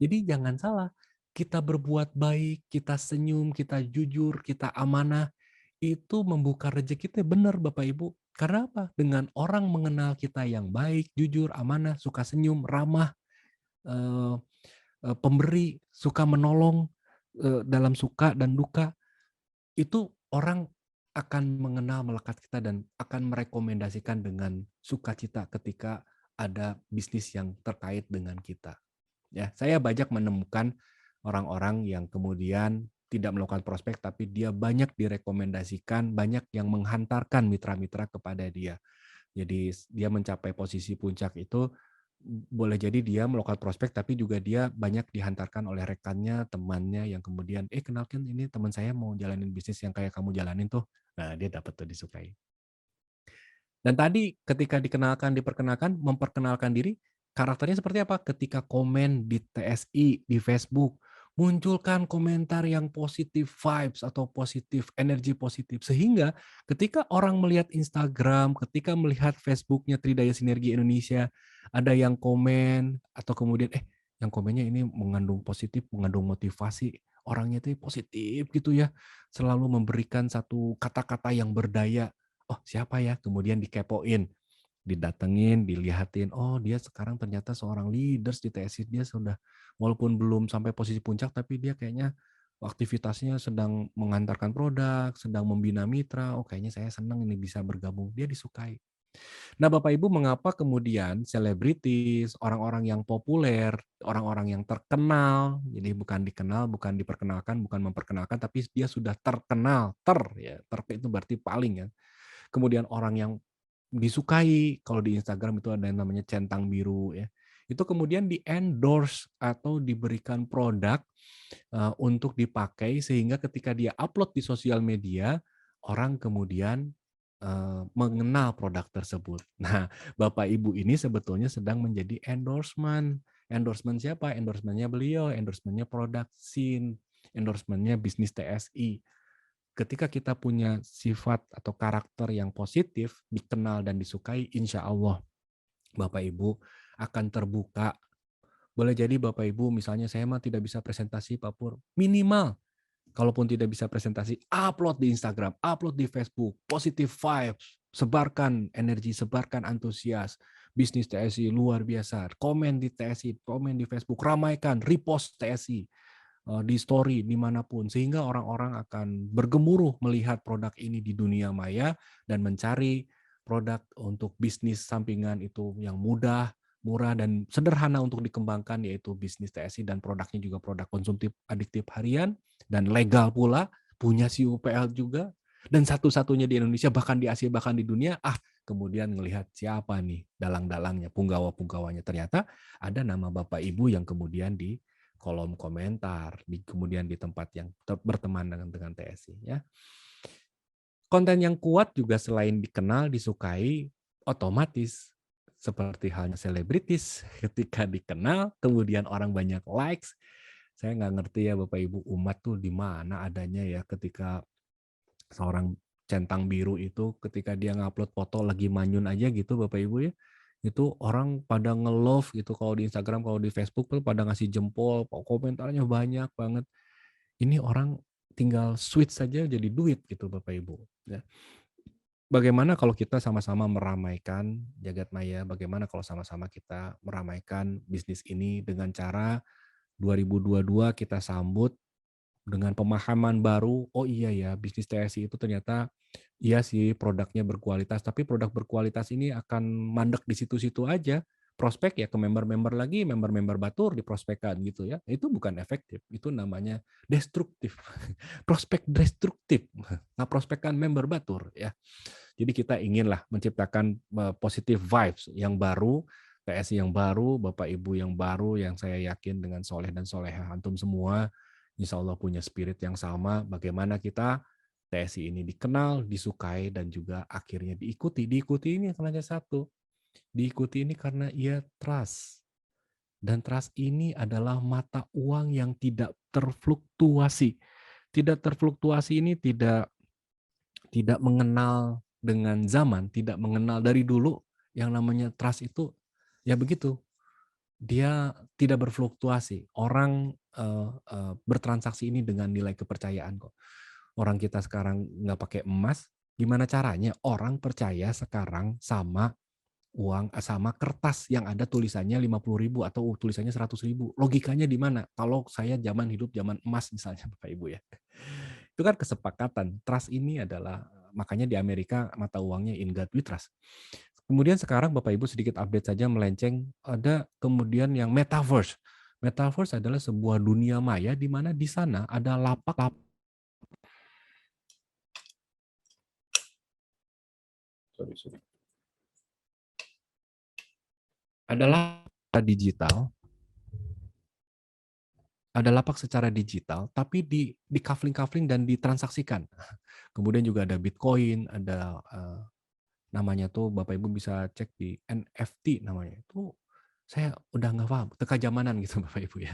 Jadi jangan salah, kita berbuat baik, kita senyum, kita jujur, kita amanah, itu membuka rezeki kita, benar Bapak Ibu. Karena apa? Dengan orang mengenal kita yang baik, jujur, amanah, suka senyum, ramah, eh, pemberi, suka menolong dalam suka dan duka, itu orang akan mengenal melekat kita dan akan merekomendasikan dengan sukacita ketika ada bisnis yang terkait dengan kita. Ya, saya banyak menemukan orang-orang yang kemudian tidak melakukan prospek, tapi dia banyak direkomendasikan, banyak yang menghantarkan mitra-mitra kepada dia. Jadi dia mencapai posisi puncak itu, boleh jadi dia melakukan prospek, tapi juga dia banyak dihantarkan oleh rekannya, temannya yang kemudian, kenalkan ini teman saya mau jalanin bisnis yang kayak kamu jalanin tuh. Nah, dia dapat tuh disukai. Dan tadi ketika dikenalkan, diperkenalkan, memperkenalkan diri, karakternya seperti apa? Ketika komen di TSI, di Facebook, munculkan komentar yang positif vibes atau positif, energi positif. Sehingga ketika orang melihat Instagram, ketika melihat Facebooknya Tridaya Sinergi Indonesia, ada yang komen, atau kemudian, yang komennya ini mengandung positif, mengandung motivasi, orangnya itu positif gitu ya, selalu memberikan satu kata-kata yang berdaya. Oh, siapa ya? Kemudian dikepoin, didatengin, dilihatin, oh dia sekarang ternyata seorang leaders di TSI, dia sudah walaupun belum sampai posisi puncak, tapi dia kayaknya aktivitasnya sedang mengantarkan produk, sedang membina mitra, oh kayaknya saya senang ini bisa bergabung, dia disukai. Nah Bapak Ibu, mengapa kemudian selebritis, orang-orang yang populer, orang-orang yang terkenal, jadi bukan dikenal, bukan diperkenalkan, bukan memperkenalkan, tapi dia sudah terkenal, ter itu berarti paling ya. Kemudian orang yang disukai, kalau di Instagram itu ada yang namanya centang biru ya. Itu kemudian di-endorse atau diberikan produk untuk dipakai sehingga ketika dia upload di sosial media, orang kemudian mengenal produk tersebut. Nah, Bapak Ibu ini sebetulnya sedang menjadi endorsement. Endorsement siapa? Endorsementnya beliau, endorsementnya produk SIN, endorsementnya bisnis TSI. Ketika kita punya sifat atau karakter yang positif, dikenal dan disukai, insya Allah Bapak Ibu akan terbuka. Boleh jadi Bapak Ibu misalnya saya mah tidak bisa presentasi Pak Pur, minimal kalaupun tidak bisa presentasi, upload di Instagram, upload di Facebook, positive vibes, sebarkan energi, sebarkan antusias. Bisnis TSI luar biasa, komen di TSI, komen di Facebook, ramaikan, repost TSI di story dimanapun, sehingga orang-orang akan bergemuruh melihat produk ini di dunia maya dan mencari produk untuk bisnis sampingan itu yang mudah, murah, dan sederhana untuk dikembangkan, yaitu bisnis TSI, dan produknya juga produk konsumtif adiktif harian dan legal pula, punya CUPL juga, dan satu-satunya di Indonesia, bahkan di Asia, bahkan di dunia. Kemudian ngelihat siapa nih dalang-dalangnya, punggawa-punggawanya, ternyata ada nama Bapak Ibu yang kemudian di kolom komentar, kemudian di tempat yang berteman dengan TSI ya. Konten yang kuat juga selain dikenal, disukai, otomatis seperti halnya selebritis, ketika dikenal, kemudian orang banyak likes. Saya nggak ngerti ya Bapak Ibu, umat tuh di mana adanya ya ketika seorang centang biru itu ketika dia ngupload foto lagi manyun aja gitu Bapak Ibu ya, itu orang pada nge-love gitu kalau di Instagram, kalau di Facebook tuh pada ngasih jempol, komentarnya banyak banget. Ini orang tinggal switch saja jadi duit gitu Bapak Ibu, ya. Bagaimana kalau kita sama-sama meramaikan jagat maya, bagaimana kalau sama-sama kita meramaikan bisnis ini dengan cara 2022 kita sambut dengan pemahaman baru, oh iya ya bisnis TSI itu ternyata iya sih produknya berkualitas, tapi produk berkualitas ini akan mandek di situ-situ aja. Prospek ya ke member-member lagi, member-member batur diprospekkan gitu ya. Itu bukan efektif, itu namanya destruktif. Prospek destruktif, nggak prospekkan member batur ya. Jadi kita inginlah menciptakan positive vibes yang baru, PSI yang baru, Bapak Ibu yang baru, yang saya yakin dengan soleh dan soleha antum semua, insya Allah punya spirit yang sama, bagaimana kita TSI ini dikenal, disukai, dan juga akhirnya diikuti. Diikuti ini karena satu, diikuti ini karena ia trust. Dan trust ini adalah mata uang yang tidak terfluktuasi. Tidak terfluktuasi ini tidak mengenal dengan zaman, tidak mengenal dari dulu yang namanya trust itu ya begitu. Dia tidak berfluktuasi. Orang bertransaksi ini dengan nilai kepercayaan kok. Orang kita sekarang nggak pakai emas, gimana caranya orang percaya sekarang sama uang sama kertas yang ada tulisannya 50.000 atau tulisannya 100.000. Logikanya di mana? Kalau saya hidup zaman emas misalnya Bapak Ibu ya. Itu kan kesepakatan. Trust ini adalah makanya di Amerika mata uangnya in God we trust. Kemudian sekarang Bapak Ibu sedikit update saja melenceng, ada kemudian yang metaverse. Metaverse adalah sebuah dunia maya di mana di sana ada lapak adalah digital, ada lapak secara digital, tapi di kafling-kafling dan ditransaksikan. Kemudian juga ada Bitcoin, ada namanya tuh Bapak Ibu bisa cek di NFT namanya. Itu saya udah nggak paham, teka zamanan gitu Bapak Ibu ya.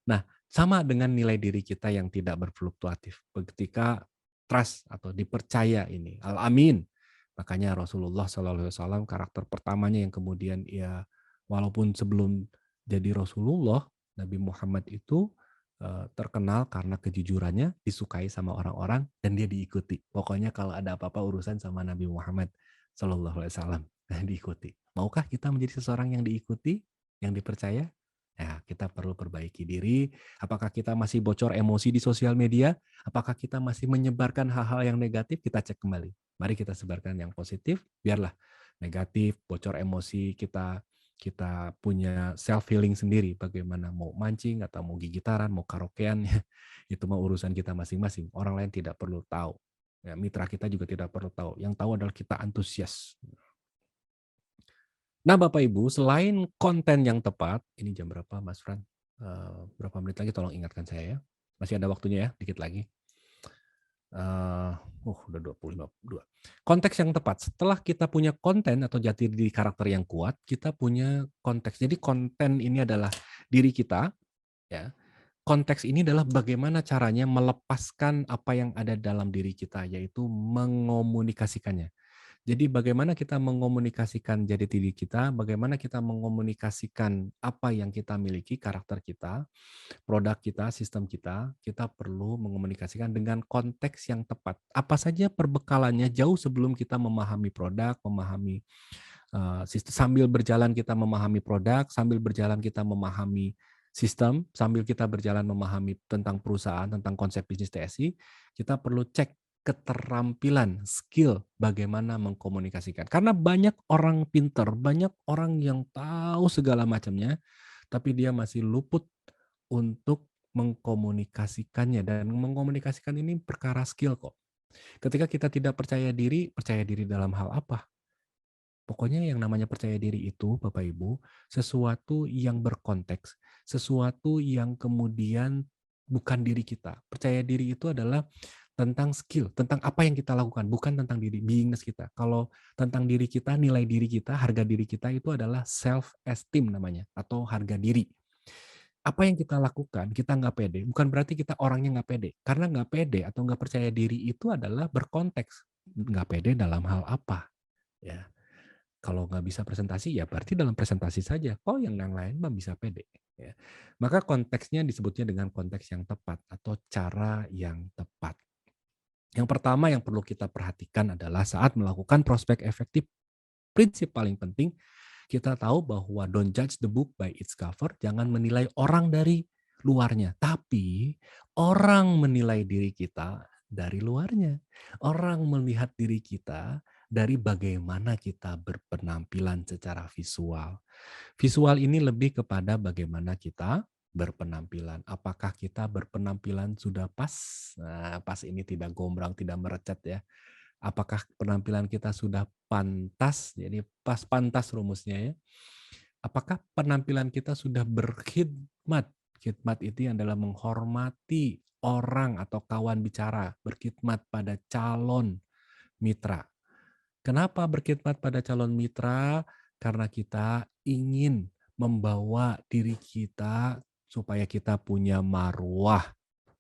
Nah, sama dengan nilai diri kita yang tidak berfluktuatif. Ketika trust atau dipercaya ini, al-amin. Makanya Rasulullah SAW karakter pertamanya yang kemudian ya walaupun sebelum jadi Rasulullah, Nabi Muhammad itu terkenal karena kejujurannya, disukai sama orang-orang dan dia diikuti. Pokoknya kalau ada apa-apa urusan sama Nabi Muhammad SAW diikuti. Maukah kita menjadi seseorang yang diikuti, yang dipercaya? Nah, kita perlu perbaiki diri. Apakah kita masih bocor emosi di sosial media? Apakah kita masih menyebarkan hal-hal yang negatif? Kita cek kembali. Mari kita sebarkan yang positif, biarlah negatif, bocor emosi, kita punya self healing sendiri. Bagaimana mau mancing atau mau gigitaran, mau karaokean, itu mau urusan kita masing-masing. Orang lain tidak perlu tahu. Ya, mitra kita juga tidak perlu tahu. Yang tahu adalah kita antusias. Nah, Bapak Ibu, selain konten yang tepat, ini jam berapa, Mas Fran? Berapa menit lagi? Tolong ingatkan saya ya. Masih ada waktunya ya, dikit lagi. Udah 22. Konteks yang tepat. Setelah kita punya konten atau jati diri karakter yang kuat, kita punya konteks. Jadi konten ini adalah diri kita, ya. Konteks ini adalah bagaimana caranya melepaskan apa yang ada dalam diri kita, yaitu mengomunikasikannya. Jadi bagaimana kita mengomunikasikan jati diri kita, bagaimana kita mengomunikasikan apa yang kita miliki, karakter kita, produk kita, sistem kita perlu mengomunikasikan dengan konteks yang tepat. Apa saja perbekalannya jauh sebelum kita memahami produk, memahami sistem, sambil berjalan kita memahami produk, sambil berjalan kita memahami sistem, sambil kita berjalan memahami tentang perusahaan, tentang konsep bisnis TSI, kita perlu cek keterampilan, skill bagaimana mengkomunikasikan. Karena banyak orang pinter, banyak orang yang tahu segala macamnya, tapi dia masih luput untuk mengkomunikasikannya. Dan mengkomunikasikan ini perkara skill kok. Ketika kita tidak percaya diri dalam hal apa? Pokoknya yang namanya percaya diri itu, Bapak Ibu, sesuatu yang berkonteks, sesuatu yang kemudian bukan diri kita. Percaya diri itu adalah tentang skill, tentang apa yang kita lakukan, bukan tentang diri, beingness kita. Kalau tentang diri kita, nilai diri kita, harga diri kita itu adalah self-esteem namanya, atau harga diri. Apa yang kita lakukan, kita nggak pede, bukan berarti kita orangnya nggak pede. Karena nggak pede atau nggak percaya diri itu adalah berkonteks. nggak pede dalam hal apa? Ya, kalau nggak bisa presentasi ya berarti dalam presentasi saja. Oh yang lain mah bisa pede. Ya. Maka konteksnya disebutnya dengan konteks yang tepat atau cara yang tepat. Yang pertama yang perlu kita perhatikan adalah saat melakukan prospek efektif. Prinsip paling penting, kita tahu bahwa don't judge the book by its cover, jangan menilai orang dari luarnya, tapi orang menilai diri kita dari luarnya. Orang melihat diri kita dari bagaimana kita berpenampilan secara visual. Visual ini lebih kepada bagaimana kita berpenampilan. Apakah kita berpenampilan sudah pas? Nah, pas ini tidak gombrang, tidak merecet ya. Apakah penampilan kita sudah pantas? Jadi pas pantas rumusnya ya. Apakah penampilan kita sudah berkhidmat? Khidmat itu adalah menghormati orang atau kawan bicara, berkhidmat pada calon mitra. Kenapa berkhidmat pada calon mitra? Karena kita ingin membawa diri kita supaya kita punya marwah,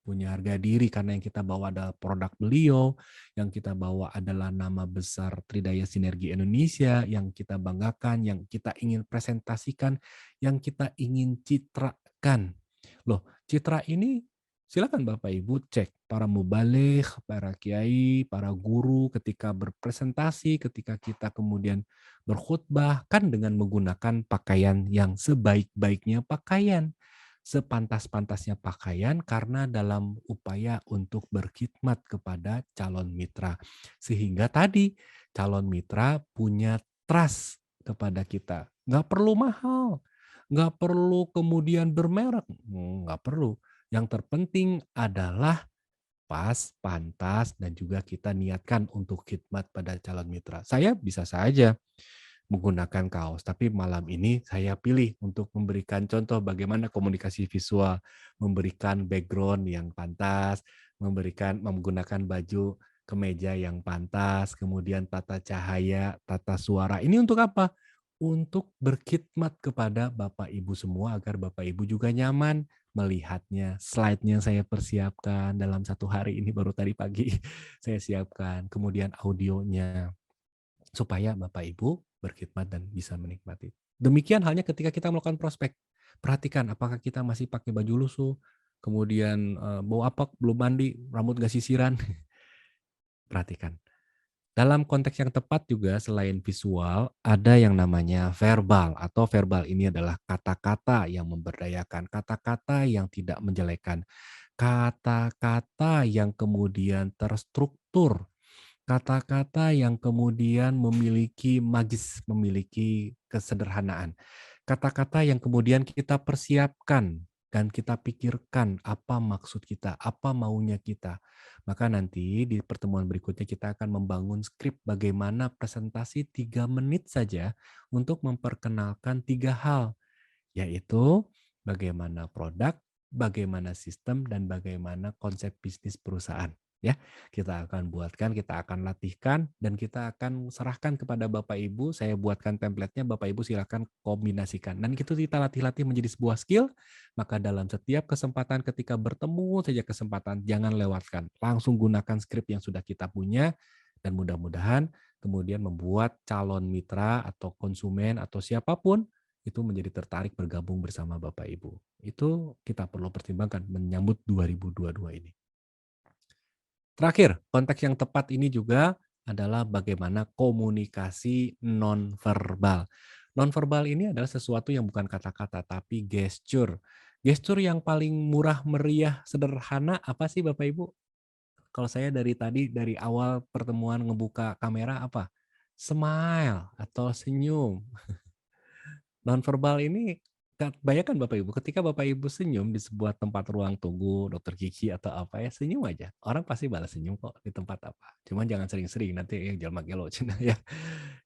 punya harga diri karena yang kita bawa adalah produk beliau, yang kita bawa adalah nama besar Tridaya Sinergi Indonesia, yang kita banggakan, yang kita ingin presentasikan, yang kita ingin citrakan. Loh, citra ini silakan Bapak Ibu cek para mubaligh, para kiai, para guru ketika berpresentasi, ketika kita kemudian berkhutbah kan dengan menggunakan pakaian yang sebaik-baiknya pakaian, sepantas-pantasnya pakaian karena dalam upaya untuk berkhidmat kepada calon mitra. Sehingga tadi calon mitra punya trust kepada kita. Nggak perlu mahal, nggak perlu kemudian bermerek, nggak perlu. Yang terpenting adalah pas, pantas, dan juga kita niatkan untuk khidmat pada calon mitra. Saya bisa saja menggunakan kaos, tapi malam ini saya pilih untuk memberikan contoh bagaimana komunikasi visual, memberikan background yang pantas, menggunakan baju kemeja yang pantas, kemudian tata cahaya, tata suara. Ini untuk apa? Untuk berkhidmat kepada Bapak Ibu semua agar Bapak Ibu juga nyaman melihatnya. Slide-nya saya persiapkan dalam 1 hari ini baru tadi pagi saya siapkan. Kemudian audionya supaya Bapak Ibu berkhidmat dan bisa menikmati. Demikian halnya ketika kita melakukan prospek. Perhatikan apakah kita masih pakai baju lusuh, kemudian bau apek, belum mandi, rambut nggak sisiran. Perhatikan. Dalam konteks yang tepat juga selain visual, ada yang namanya verbal atau verbal ini adalah kata-kata yang memberdayakan, kata-kata yang tidak menjelekan, kata-kata yang kemudian terstruktur, kata-kata yang kemudian memiliki magis, memiliki kesederhanaan. Kata-kata yang kemudian kita persiapkan dan kita pikirkan apa maksud kita, apa maunya kita. Maka nanti di pertemuan berikutnya kita akan membangun skrip bagaimana presentasi 3 menit saja untuk memperkenalkan 3 hal, yaitu bagaimana produk, bagaimana sistem, dan bagaimana konsep bisnis perusahaan. Ya, kita akan buatkan, kita akan latihkan, dan kita akan serahkan kepada Bapak Ibu. Saya buatkan template-nya, Bapak Ibu silakan kombinasikan. Dan itu kita latih-latih menjadi sebuah skill, maka dalam setiap kesempatan ketika bertemu saja kesempatan, jangan lewatkan. Langsung gunakan skrip yang sudah kita punya, dan mudah-mudahan kemudian membuat calon mitra atau konsumen atau siapapun itu menjadi tertarik bergabung bersama Bapak Ibu. Itu kita perlu pertimbangkan menyambut 2022 ini. Terakhir, konteks yang tepat ini juga adalah bagaimana komunikasi nonverbal. Nonverbal ini adalah sesuatu yang bukan kata-kata, tapi gesture. Gesture yang paling murah meriah, sederhana apa sih Bapak Ibu? Kalau saya dari tadi, dari awal pertemuan ngebuka kamera apa? Smile atau senyum. Nonverbal ini bayangkan Bapak Ibu, ketika Bapak Ibu senyum di sebuah tempat ruang tunggu, dokter gigi atau apa ya, senyum aja. Orang pasti balas senyum kok di tempat apa. Cuman jangan sering-sering nanti jelma gelo cenah ya.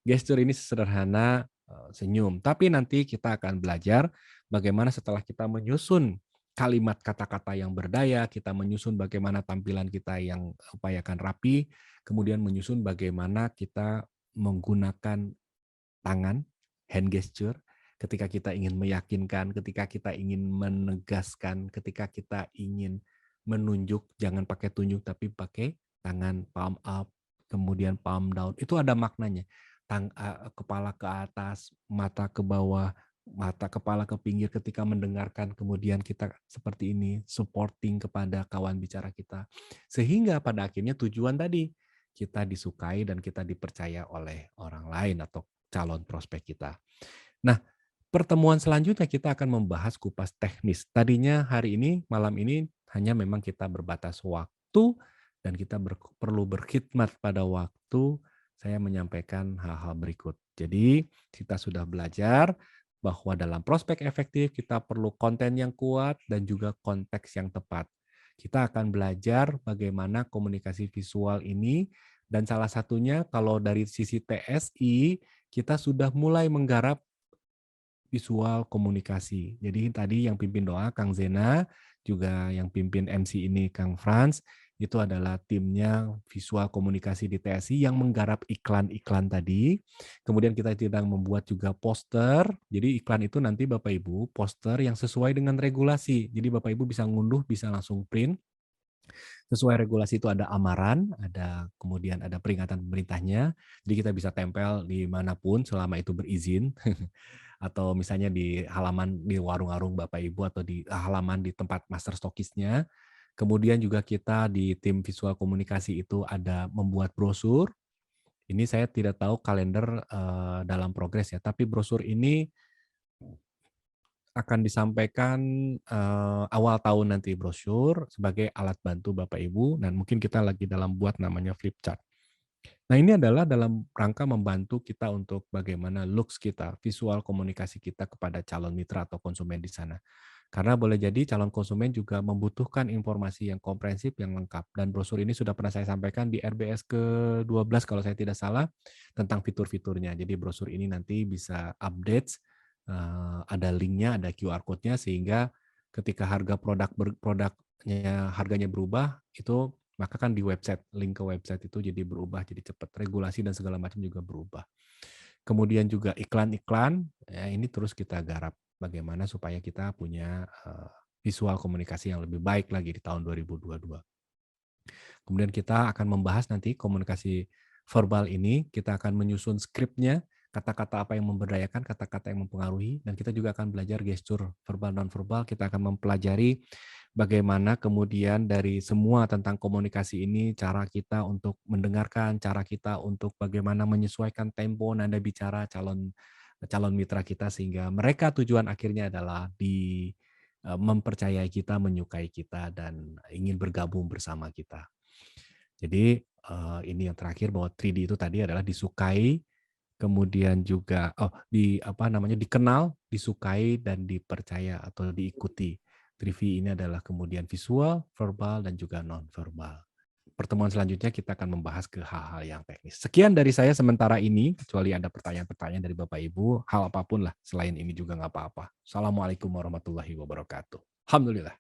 Gestur ini sederhana senyum, tapi nanti kita akan belajar bagaimana setelah kita menyusun kalimat kata-kata yang berdaya, kita menyusun bagaimana tampilan kita yang upayakan rapi, kemudian menyusun bagaimana kita menggunakan tangan, hand gesture, ketika kita ingin meyakinkan, ketika kita ingin menegaskan, ketika kita ingin menunjuk, jangan pakai tunjuk tapi pakai tangan palm up, kemudian palm down, itu ada maknanya. Kepala ke atas, mata ke bawah, mata kepala ke pinggir ketika mendengarkan, kemudian kita seperti ini, supporting kepada kawan bicara kita. Sehingga pada akhirnya tujuan tadi, kita disukai dan kita dipercaya oleh orang lain atau calon prospek kita. Nah, pertemuan selanjutnya kita akan membahas kupas teknis. Tadinya hari ini, malam ini hanya memang kita berbatas waktu dan kita perlu berkhidmat pada waktu. Saya menyampaikan hal-hal berikut. Jadi kita sudah belajar bahwa dalam prospek efektif kita perlu konten yang kuat dan juga konteks yang tepat. Kita akan belajar bagaimana komunikasi visual ini dan salah satunya kalau dari sisi TSI kita sudah mulai menggarap visual komunikasi. Jadi tadi yang pimpin doa Kang Zena, juga yang pimpin MC ini Kang Franz, itu adalah timnya visual komunikasi di TSI yang menggarap iklan-iklan tadi. Kemudian kita sedang membuat juga poster. Jadi iklan itu nanti Bapak Ibu, poster yang sesuai dengan regulasi. Jadi Bapak Ibu bisa ngunduh, bisa langsung print. Sesuai regulasi itu ada amaran, kemudian ada peringatan pemerintahnya. Jadi kita bisa tempel di manapun selama itu berizin. Atau misalnya di halaman di warung-warung Bapak Ibu atau di halaman di tempat master stokisnya. Kemudian juga kita di tim visual komunikasi itu ada membuat brosur. Ini saya tidak tahu kalender dalam progres ya, tapi brosur ini akan disampaikan awal tahun nanti brosur sebagai alat bantu Bapak Ibu dan mungkin kita lagi dalam buat namanya flip chart. Nah, ini adalah dalam rangka membantu kita untuk bagaimana looks kita, visual komunikasi kita kepada calon mitra atau konsumen di sana. Karena boleh jadi calon konsumen juga membutuhkan informasi yang komprehensif, yang lengkap. Dan brosur ini sudah pernah saya sampaikan di RBS ke-12 kalau saya tidak salah, tentang fitur-fiturnya. Jadi brosur ini nanti bisa update, ada linknya, ada QR code-nya, sehingga ketika produknya harganya berubah, itu maka kan di website, link ke website itu jadi berubah, jadi cepat. Regulasi dan segala macam juga berubah. Kemudian juga iklan-iklan, ya ini terus kita garap. Bagaimana supaya kita punya visual komunikasi yang lebih baik lagi di tahun 2022. Kemudian kita akan membahas nanti komunikasi verbal ini, kita akan menyusun skripnya, kata-kata apa yang memberdayakan, kata-kata yang mempengaruhi, dan kita juga akan belajar gestur verbal non-verbal, kita akan mempelajari bagaimana kemudian dari semua tentang komunikasi ini, cara kita untuk mendengarkan, cara kita untuk bagaimana menyesuaikan tempo, nada bicara calon mitra kita, sehingga mereka tujuan akhirnya adalah mempercayai kita, menyukai kita, dan ingin bergabung bersama kita. Jadi ini yang terakhir bahwa 3D itu tadi adalah disukai, kemudian juga dikenal, disukai, dan dipercaya atau diikuti. 3V ini adalah kemudian visual, verbal, dan juga non-verbal. Pertemuan selanjutnya kita akan membahas ke hal-hal yang teknis. Sekian dari saya sementara ini, kecuali ada pertanyaan-pertanyaan dari Bapak Ibu, hal apapun lah, selain ini juga nggak apa-apa. Assalamualaikum warahmatullahi wabarakatuh. Alhamdulillah.